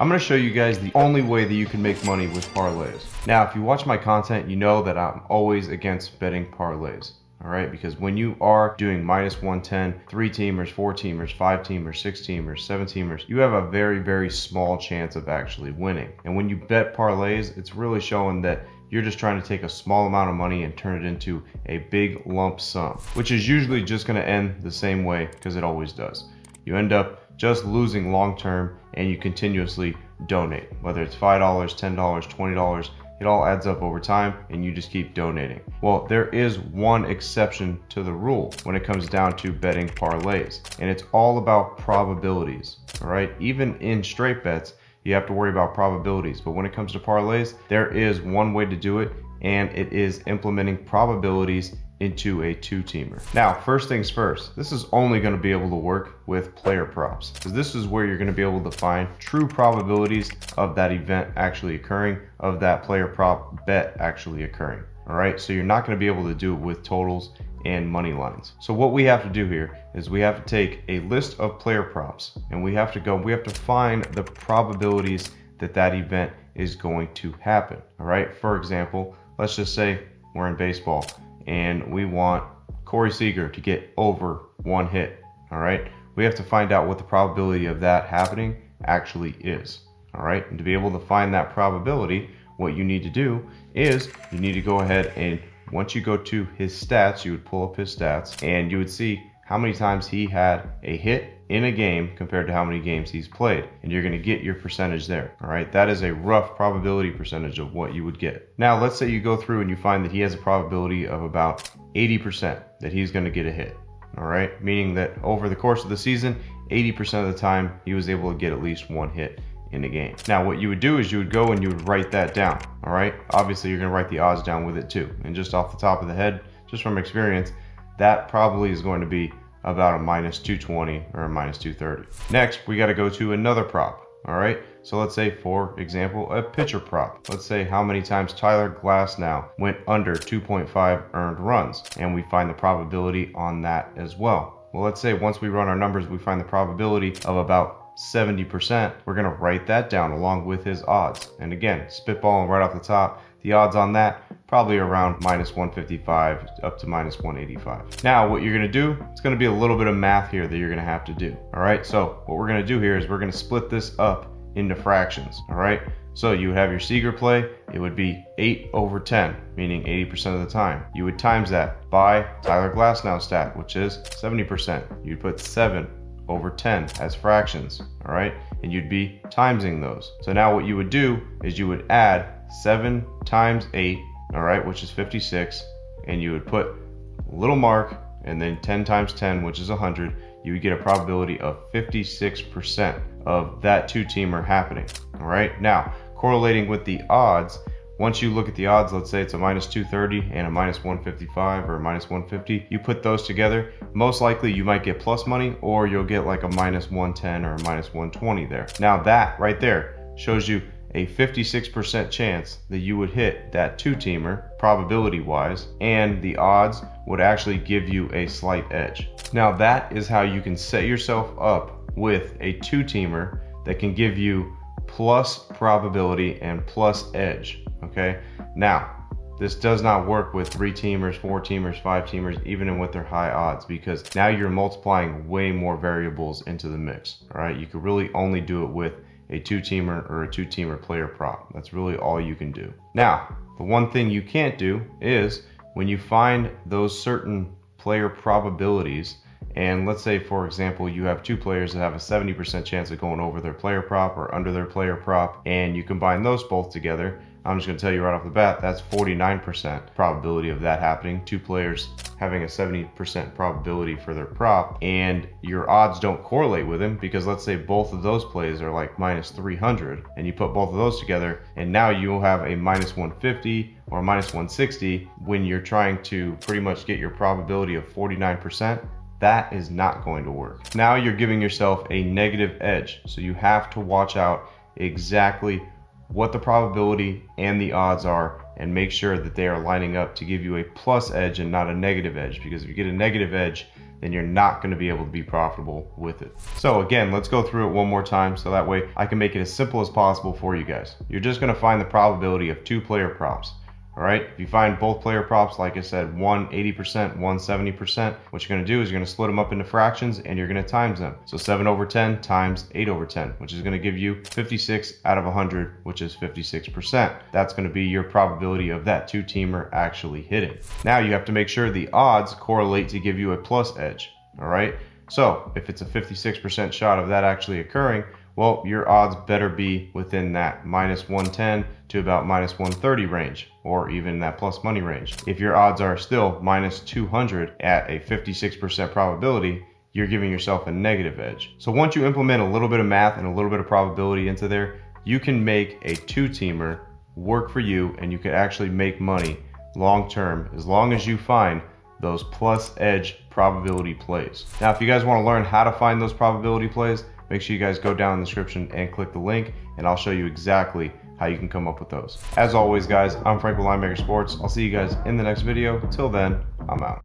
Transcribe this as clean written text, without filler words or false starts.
I'm going to show you guys the only way that you can make money with parlays. Now, if you watch my content, you know that I'm always against betting parlays. All right, because when you are doing minus 110, 3-teamers, 4-teamers, 5-teamers, 6-teamers, 7-teamers, you have a very, very small chance of actually winning. And when you bet parlays, it's really showing that you're just trying to take a small amount of money and turn it into a big lump sum, which is usually just going to end the same way, because it always does. You end up just losing long term, and you continuously donate, whether it's $5, $10, $20. It all adds up over time, and you just keep donating. Well, there is one exception to the rule when it comes down to betting parlays, and it's all about probabilities. All right, even in straight bets, you have to worry about probabilities, but when it comes to parlays, there is one way to do it, and it is implementing probabilities into a 2-teamer. Now, first things first, this is only going to be able to work with player props, because this is where you're going to be able to find true probabilities of that event actually occurring, of that player prop bet actually occurring. All right, so you're not going to be able to do it with totals and money lines. So what we have to do here is we have to take a list of player props, and we have to find the probabilities that that event is going to happen. All right, for example, let's just say we're in baseball and we want Corey Seager to get over 1 hit. All right, we have to find out what the probability of that happening actually is. All right, and to be able to find that probability, what you need to do is you need to go ahead, and once you go to his stats, you would pull up his stats and you would see how many times he had a hit in a game compared to how many games he's played, and you're going to get your percentage there. All right, that is a rough probability percentage of what you would get. Now, let's say you go through and you find that he has a probability of about 80% that he's going to get a hit. All right, meaning that over the course of the season, 80% of the time he was able to get at least 1 hit in a game. Now, what you would do is you would go and you would write that down. All right, obviously you're going to write the odds down with it too, and just off the top of the head, just from experience, that probably is going to be about a minus 220 or a minus 230. Next, we got to go to another prop. All right, so let's say, for example, a pitcher prop. Let's say how many times Tyler Glasnow went under 2.5 earned runs, and we find the probability on that as well. Well, let's say once we run our numbers, we find the probability of about 70%. We're going to write that down along with his odds. And again, spitballing right off the top, the odds on that probably around minus 155 up to minus 185. Now, what you're going to do, it's going to be a little bit of math here that you're going to have to do. All right, so what we're going to do here is we're going to split this up into fractions. All right, so you would have your Seager play, it would be 8 over 10, meaning 80% of the time. You would times that by Tyler Glasnow stat, which is 70%. You'd put 7 over 10 as fractions. All right, and you'd be timesing those. So now what you would do is you would add 7 times 8, all right, which is 56, and you would put a little mark, and then 10 times 10, which is 100. You would get a probability of 56% of that 2-teamer happening. All right, now correlating with the odds, once you look at the odds, let's say it's a minus 230 and a minus 155 or a minus 150, you put those together, most likely you might get plus money, or you'll get like a minus 110 or a minus 120 there. Now that right there shows you a 56% chance that you would hit that 2-teamer probability wise, and the odds would actually give you a slight edge. Now that is how you can set yourself up with a 2-teamer that can give you plus probability and plus edge. Okay, now this does not work with 3-teamers, 4-teamers, 5-teamers, even with their high odds, because now you're multiplying way more variables into the mix. All right, you could really only do it with a 2-teamer or a 2-teamer player prop. That's really all you can do. Now, the one thing you can't do is when you find those certain player probabilities, and let's say, for example, you have 2 players that have a 70% chance of going over their player prop or under their player prop, and you combine those both together, I'm just going to tell you right off the bat, that's 49% probability of that happening. 2 players having a 70% probability for their prop, and your odds don't correlate with them, because let's say both of those plays are like minus 300, and you put both of those together, and now you'll have a minus 150 or minus 160 when you're trying to pretty much get your probability of 49%. That is not going to work. Now you're giving yourself a negative edge, so you have to watch out exactly what the probability and the odds are, and make sure that they are lining up to give you a plus edge and not a negative edge, because if you get a negative edge, then you're not going to be able to be profitable with it. So again, let's go through it one more time so that way I can make it as simple as possible for you guys. You're just going to find the probability of 2 player props. All right, if you find both player props, like I said, one 80%, one 70%, what you're going to do is you're going to split them up into fractions and you're going to times them. So 7 over 10 times 8 over 10, which is going to give you 56 out of 100, which is 56%. That's going to be your probability of that 2-teamer actually hitting. Now you have to make sure the odds correlate to give you a plus edge. All right, so if it's a 56% shot of that actually occurring, well, your odds better be within that minus 110 to about minus 130 range, or even that plus money range. If your odds are still minus 200 at a 56% probability, you're giving yourself a negative edge. So once you implement a little bit of math and a little bit of probability into there, you can make a 2-teamer work for you, and you can actually make money long term as long as you find those plus edge probability plays. Now, if you guys want to learn how to find those probability plays, make sure you guys go down in the description and click the link, and I'll show you exactly how you can come up with those. As always, guys, I'm Frank with Linemaker Sports. I'll see you guys in the next video. Till then, I'm out.